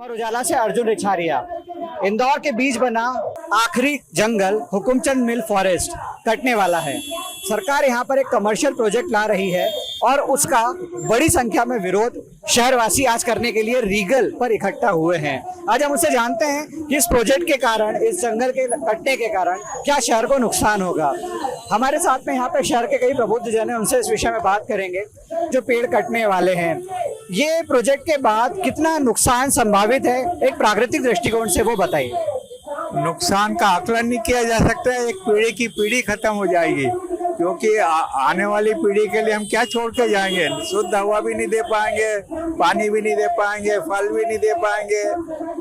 अमर उजाला से अर्जुन रिछारिया। इंदौर के बीच बना आखिरी जंगल हुकुमचंद मिल फॉरेस्ट कटने वाला है। सरकार यहाँ पर एक कमर्शियल प्रोजेक्ट ला रही है और उसका बड़ी संख्या में विरोध शहरवासी आज करने के लिए रीगल पर इकट्ठा हुए हैं। आज हम उससे जानते हैं कि इस प्रोजेक्ट के कारण, इस जंगल के कटने के कारण क्या शहर को नुकसान होगा। हमारे साथ में यहाँ पे शहर के कई प्रबुद्ध जन हैं, उनसे इस विषय में बात करेंगे। जो पेड़ कटने वाले हैं, ये प्रोजेक्ट के बाद कितना नुकसान संभावित है एक प्राकृतिक दृष्टिकोण से, वो बताइए। नुकसान का आकलन नहीं किया जा सकता है। एक पीढ़ी की पीढ़ी खत्म हो जाएगी, क्योंकि आने वाली पीढ़ी के लिए हम क्या छोड़ के जाएंगे। शुद्ध हवा भी नहीं दे पाएंगे, पानी भी नहीं दे पाएंगे, फल भी नहीं दे पाएंगे,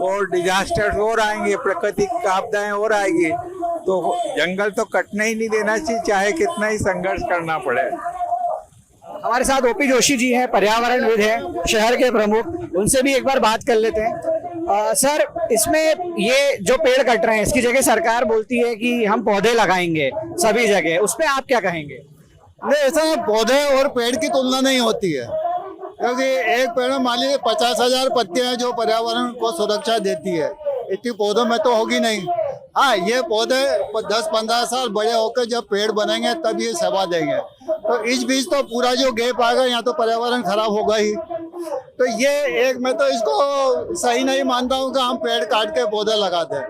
और डिजास्टर्स और आएंगे, प्राकृतिक आपदाएं और आएगी। तो जंगल तो कटने ही नहीं देना चाहिए, चाहे कितना ही संघर्ष करना पड़े। हमारे साथ ओपी जोशी जी हैं, पर्यावरणविद हैं, शहर के प्रमुख, उनसे भी एक बार बात कर लेते हैं। सर, इसमें ये जो पेड़ कट रहे हैं, इसकी जगह सरकार बोलती है कि हम पौधे लगाएंगे सभी जगह, उस पर आप क्या कहेंगे? नहीं, ऐसा पौधे और पेड़ की तुलना नहीं होती है, क्योंकि एक पेड़ में मान लीजिए 50,000 पत्तियां हैं जो पर्यावरण को सुरक्षा देती है, इतनी पौधों में तो होगी नहीं। हाँ, ये पौधे 10-15 साल बड़े होकर जब पेड़ बनेंगे तब ये सेवा देंगे। तो इस बीच तो पूरा जो गैप आएगा, यहाँ तो पर्यावरण खराब होगा ही। तो ये एक, मैं तो इसको सही नहीं मानता हूँ कि हम पेड़ काट के पौधे लगा दें।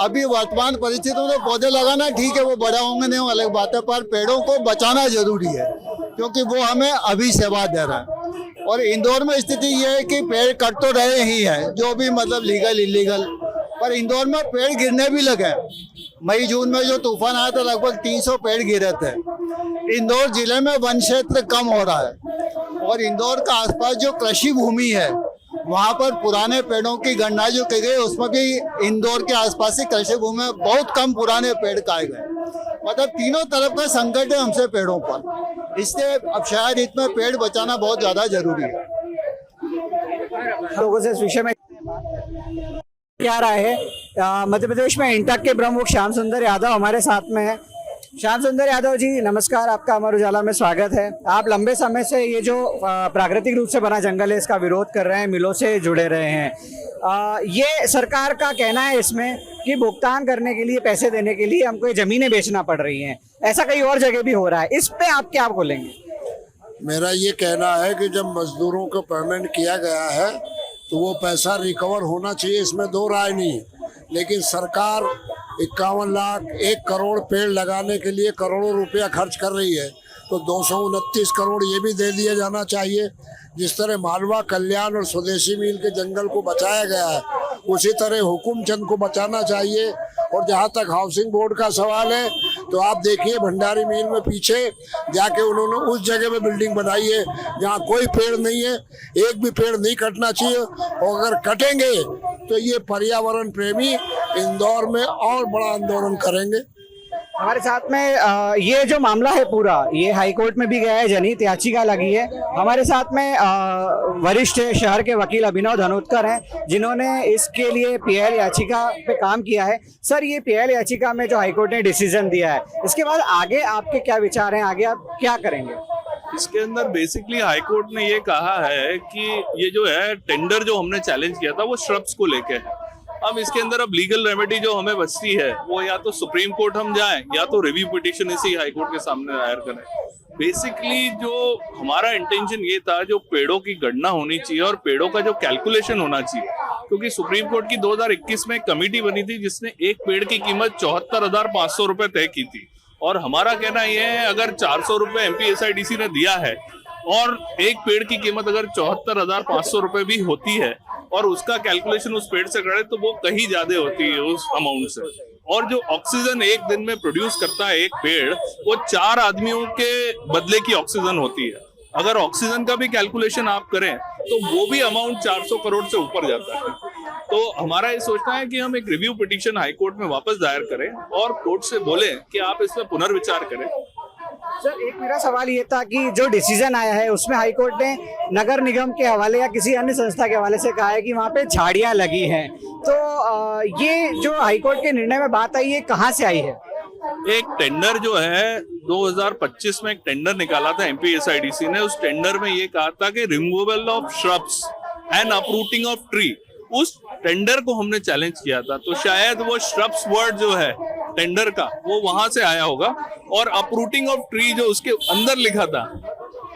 अभी वर्तमान परिस्थितियों में पौधे लगाना ठीक है, वो बड़ा होंगे नहीं, वो अलग बात है, पर पेड़ों को बचाना जरूरी है, क्योंकि वो हमें अभी सेवा दे रहा है। और इंदौर में स्थिति ये है कि पेड़ कट तो रहे ही हैं, जो भी मतलब लीगल इलीगल, पर इंदौर में पेड़ गिरने भी लगे। मई जून में जो तूफान आया था, लगभग 300 पेड़ गिरे थे। इंदौर जिले में वन क्षेत्र कम हो रहा है, और इंदौर का आसपास जो कृषि भूमि है, वहाँ पर पुराने पेड़ों की गणना जो की गई, उसमें भी इंदौर के आसपास की कृषि भूमि में बहुत कम पुराने पेड़ पाए गए। मतलब तीनों तरफ का संकट है हमसे पेड़ों पर, इसलिए अब शायद इसमें पेड़ बचाना बहुत ज्यादा जरूरी है। लोगों से इस विषय में क्या राय है? मध्य प्रदेश में इंटक के प्रमुख श्याम सुंदर यादव हमारे साथ में है। श्याम सुंदर यादव जी, नमस्कार, आपका अमर उजाला में स्वागत है। आप लंबे समय से ये जो प्राकृतिक रूप से बना जंगल है, इसका विरोध कर रहे हैं, मिलों से जुड़े रहे हैं। ये सरकार का कहना है इसमें कि भुगतान करने के लिए, पैसे देने के लिए हमको ये जमीनें बेचना पड़ रही हैं। ऐसा कई और जगह भी हो रहा है, इस पे आप क्या बोलेंगे? मेरा ये कहना है कि जब मजदूरों को पेमेंट किया गया है तो वो पैसा रिकवर होना चाहिए, इसमें दो राय नहीं। लेकिन सरकार 51 लाख 1 करोड़ पेड़ लगाने के लिए करोड़ों रुपया खर्च कर रही है, तो 229 करोड़ ये भी दे दिया जाना चाहिए। जिस तरह मालवा, कल्याण और स्वदेशी मील के जंगल को बचाया गया है, उसी तरह हुकुमचंद को बचाना चाहिए। और जहाँ तक हाउसिंग बोर्ड का सवाल है, तो आप देखिए भंडारी मील में पीछे जाके उन्होंने उस जगह में बिल्डिंग बनाई है जहाँ कोई पेड़ नहीं है। एक भी पेड़ नहीं कटना चाहिए, और अगर कटेंगे तो ये पर्यावरण प्रेमी इंदौर में और बड़ा आंदोलन करेंगे। हमारे साथ में ये जो मामला है पूरा, ये हाई कोर्ट में भी गया है, जनहित याचिका लगी है। हमारे साथ में वरिष्ठ शहर के वकील अभिनव धनोतकर हैं, जिन्होंने इसके लिए पीएल याचिका पे काम किया है। सर, ये पीएल याचिका में जो हाई कोर्ट ने डिसीजन दिया है, इसके बाद आगे आपके क्या विचार हैं, आगे आप क्या करेंगे? इसके अंदर बेसिकली हाई कोर्ट ने ये कहा है कि ये जो है टेंडर जो हमने चैलेंज किया था, वो श्रब्स को लेके है। अब इसके अंदर अब लीगल रेमेडी जो हमें बचती है, वो या तो सुप्रीम कोर्ट हम जाएं, या तो रिव्यू पिटीशन इसी हाई कोर्ट के सामने दायर करें। बेसिकली जो हमारा इंटेंशन ये था, जो पेड़ों की गणना होनी चाहिए और पेड़ों का जो कैलकुलेशन होना चाहिए, क्योंकि सुप्रीम कोर्ट की 2021 में एक कमेटी बनी थी जिसने एक पेड़ की कीमत 74,500 रुपए तय की थी। और हमारा कहना यह है, अगर 400 रुपए एमपीएसआईडीसी ने दिया है और एक पेड़ की कीमत अगर 74,500 रुपए भी होती है, और उसका कैलकुलेशन उस पेड़ से करे, तो वो कहीं ज्यादा होती है उस अमाउंट से। और जो ऑक्सीजन एक दिन में प्रोड्यूस करता है एक पेड़, वो 4 आदमियों के बदले की ऑक्सीजन होती है। अगर ऑक्सीजन का भी कैलकुलेशन आप करें तो वो भी अमाउंट 400 करोड़ से ऊपर जाता है। तो हमारा ये सोचना है कि हम एक रिव्यू पिटीशन हाई कोर्ट में वापस दायर करें और कोर्ट से बोलें कि आप इसमें पुनर्विचार करें। सर, एक मेरा सवाल ये था कि जो डिसीजन आया है उसमें हाई कोर्ट ने नगर निगम के हवाले या किसी अन्य संस्था के हवाले से कहा है कि वहाँ पे झाड़ियाँ लगी हैं, तो ये जो हाई कोर्ट के निर्णय में बात आई है, कहाँ से आई है? एक टेंडर जो है 2025 में एक टेंडर निकाला था एमपीएसआईडीसी ने। उस टेंडर में ये कहा था कि removal of shrubs and uprooting of tree, उस टेंडर को हमने चैलेंज किया था, तो शायद वो श्रब्स वर्ड जो है टेंडर का वो वहां से आया होगा, और अपरूटिंग ऑफ ट्री जो उसके अंदर लिखा था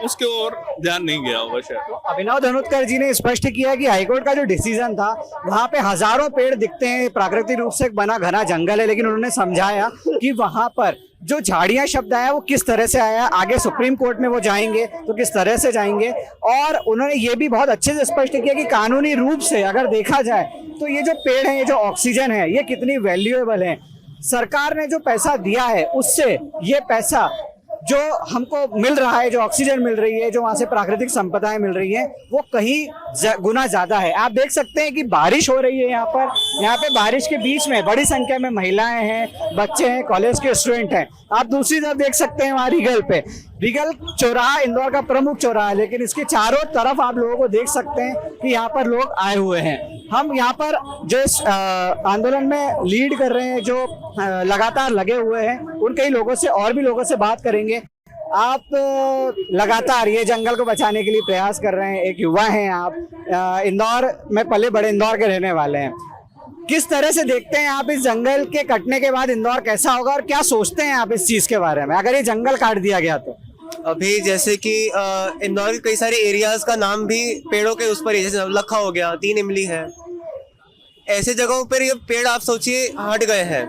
उसके ओर ध्यान नहीं गया होगा शायद। अभिनव धनोतकर जी ने स्पष्ट किया कि हाईकोर्ट का जो डिसीजन था वहां पे हजारों पेड़ दिखते हैं, प्राकृतिक रूप से बना घना जंगल है, लेकिन उन्होंने समझाया कि वहां पर जो झाड़ियां शब्द आया वो किस तरह से आया, आगे सुप्रीम कोर्ट में वो जाएंगे तो किस तरह से जाएंगे। और उन्होंने ये भी बहुत अच्छे से स्पष्ट किया कि कानूनी रूप से अगर देखा जाए तो ये जो पेड़ है, ये जो ऑक्सीजन है, ये कितनी वैल्यूएबल है। सरकार ने जो पैसा दिया है उससे ये पैसा जो हमको मिल रहा है, जो ऑक्सीजन मिल रही है, जो वहां से प्राकृतिक संपदाएं मिल रही हैं, वो कहीं गुना ज्यादा है। आप देख सकते हैं कि बारिश हो रही है यहाँ पे बारिश के बीच में बड़ी संख्या में महिलाएं हैं, बच्चे हैं, कॉलेज के स्टूडेंट हैं। आप दूसरी तरफ देख सकते हैं वहाँ रीगल चौराहा इंदौर का प्रमुख चौराहा है, लेकिन इसके चारों तरफ आप लोगों को देख सकते हैं कि यहाँ पर लोग आए हुए हैं। हम यहाँ पर जो इस आंदोलन में लीड कर रहे हैं, जो लगातार लगे हुए हैं, उन कई लोगों से और भी लोगों से बात करेंगे। आप लगातार ये जंगल को बचाने के लिए प्रयास कर रहे हैं, एक युवा हैं आप, इंदौर में पले बड़े इंदौर के रहने वाले हैं। किस तरह से देखते हैं आप इस जंगल के कटने के बाद इंदौर कैसा होगा, और क्या सोचते हैं आप इस चीज के बारे में अगर ये जंगल काट दिया गया तो? अभी जैसे कि इंदौर के कई सारे एरियाज का नाम भी पेड़ों के उस पर है, जैसे नवलखा हो गया, 3 इमली है, ऐसे जगहों पर ये पेड़ आप सोचिए हट गए हैं।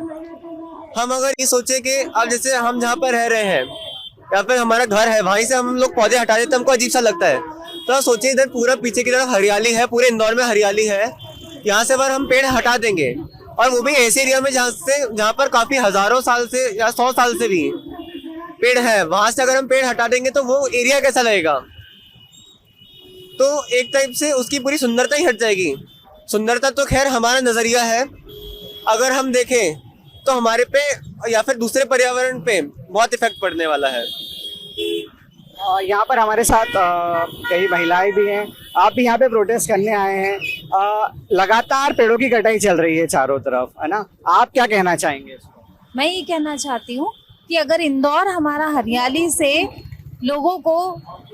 हम अगर ये सोचे कि अब जैसे हम जहाँ पर रह रहे हैं, यहाँ पर हमारा घर है, वहीं से हम लोग पौधे हटा देते हैं, हमको अजीब सा लगता है। तो सोचिए इधर पूरा पीछे की तरफ हरियाली है, पूरे इंदौर में हरियाली है, यहाँ से अगर हम पेड़ हटा देंगे, और वो भी ऐसे एरिया में जहाँ पर काफी हजारों साल से या 100 साल से भी पेड़ है, वहां से अगर हम पेड़ हटा देंगे तो वो एरिया कैसा लगेगा? तो एक टाइप से उसकी पूरी सुंदरता ही हट जाएगी। सुंदरता तो खैर हमारा नजरिया है, अगर हम देखें तो हमारे पे या फिर दूसरे पर्यावरण पे बहुत इफेक्ट पड़ने वाला है। यहाँ पर हमारे साथ कई महिलाएं भी हैं, आप भी यहाँ पे प्रोटेस्ट करने आए हैं। लगातार पेड़ों की कटाई चल रही है चारों तरफ, है ना? आप क्या कहना चाहेंगे? मैं ये कहना चाहती हूँ कि अगर इंदौर हमारा हरियाली से लोगों को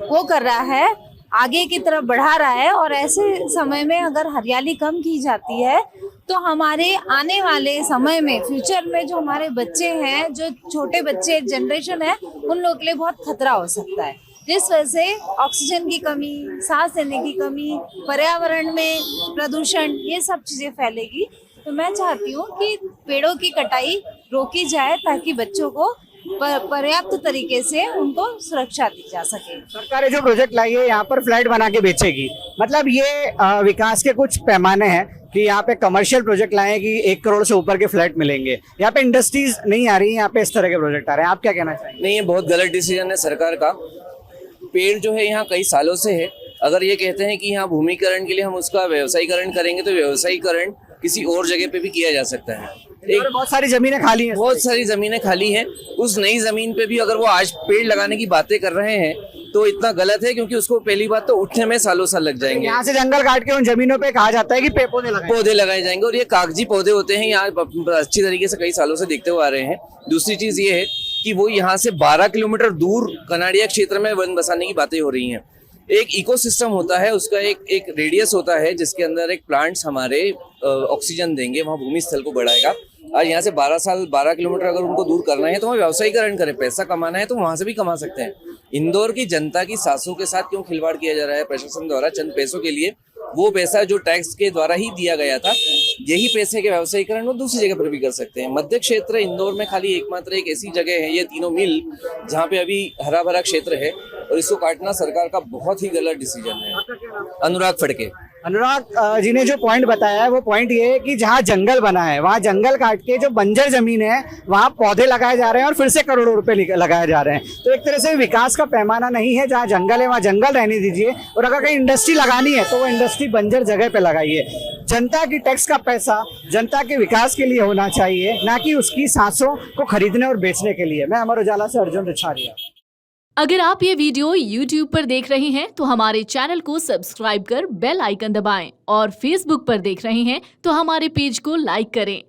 वो कर रहा है, आगे की तरफ बढ़ा रहा है, और ऐसे समय में अगर हरियाली कम की जाती है तो हमारे आने वाले समय में, फ्यूचर में जो हमारे बच्चे हैं, जो छोटे बच्चे जनरेशन है, उन लोगों के लिए बहुत खतरा हो सकता है, जिस वजह से ऑक्सीजन की कमी, सांस लेने की कमी, पर्यावरण में प्रदूषण, ये सब चीजें फैलेगी। तो मैं चाहती हूँ कि पेड़ों की कटाई रोकी जाए ताकि बच्चों को पर्याप्त तरीके से उनको सुरक्षा दी जा सके। सरकार जो प्रोजेक्ट लाई है यहाँ पर फ्लैट बना के बेचेगी, मतलब ये विकास के कुछ पैमाने हैं कि यहाँ पे कमर्शियल प्रोजेक्ट लाए कि 1 करोड़ से ऊपर के फ्लैट मिलेंगे, यहाँ पे इंडस्ट्रीज नहीं आ रही, यहाँ पे इस तरह के प्रोजेक्ट आ रहे हैं। आप क्या कहना चाहेंगे? नहीं, ये बहुत गलत डिसीजन है सरकार का। पेड़ जो है यहाँ कई सालों से है, अगर ये कहते हैं कि यहाँ भूमिकरण के लिए हम उसका व्यवसायीकरण करेंगे तो व्यवसायीकरण किसी और जगह पे भी किया जा सकता है। बहुत सारी जमीनें खाली हैं, बहुत सारी जमीनें खाली हैं, उस नई जमीन पे भी अगर वो आज पेड़ लगाने की बातें कर रहे हैं तो इतना गलत है, क्योंकि उसको पहली बात तो उठने में सालों साल लग जाएंगे। यहाँ से जंगल काट के उन जमीनों पे कहा जाता है कि पौधे लगाए जाएंगे, और ये कागजी पौधे होते हैं, यहाँ अच्छी तरीके से कई सालों से देखते हुए आ रहे हैं। दूसरी चीज ये है कि वो यहाँ से 12 किलोमीटर दूर कनाड़िया क्षेत्र में वन बसाने की बातें हो रही हैं। एक इकोसिस्टम होता है, उसका एक रेडियस होता है जिसके अंदर एक प्लांट्स हमारे ऑक्सीजन देंगे, वहाँ भूमि स्थल को बढ़ाएगा। आज यहाँ से 12 किलोमीटर अगर उनको दूर करना है तो वहाँ व्यवसायीकरण करें, पैसा कमाना है तो वहाँ से भी कमा सकते हैं। इंदौर की जनता की सांसों के साथ क्यों खिलवाड़ किया जा रहा है प्रशासन द्वारा चंद पैसों के लिए? वो पैसा जो टैक्स के द्वारा ही दिया गया था, यही पैसे के व्यवसायीकरण वो दूसरी जगह पर भी कर सकते हैं। मध्य क्षेत्र इंदौर में खाली एकमात्र एक ऐसी जगह है, ये 3 मील, जहाँ पे अभी हरा भरा क्षेत्र है, और इसको काटना सरकार का बहुत ही गलत डिसीजन है। अनुराग फड़के। अनुराग जी ने जो पॉइंट बताया है वो पॉइंट ये है कि जहाँ जंगल बना है वहाँ जंगल काट के जो बंजर जमीन है वहाँ पौधे लगाए जा रहे हैं और फिर से करोड़ों रुपए लगाए जा रहे हैं। तो एक तरह से विकास का पैमाना नहीं है, जहाँ जंगल है वहाँ जंगल रहने दीजिए, और अगर कहीं इंडस्ट्री लगानी है तो वो इंडस्ट्री बंजर जगह पे लगाइए। जनता की टैक्स का पैसा जनता के विकास के लिए होना चाहिए, ना कि उसकी सांसों को खरीदने और बेचने के लिए। मैं अमर उजाला से अर्जुन रिछारिया। अगर आप ये वीडियो YouTube पर देख रहे हैं तो हमारे चैनल को सब्सक्राइब कर बेल आइकन दबाएं, और Facebook पर देख रहे हैं तो हमारे पेज को लाइक करें।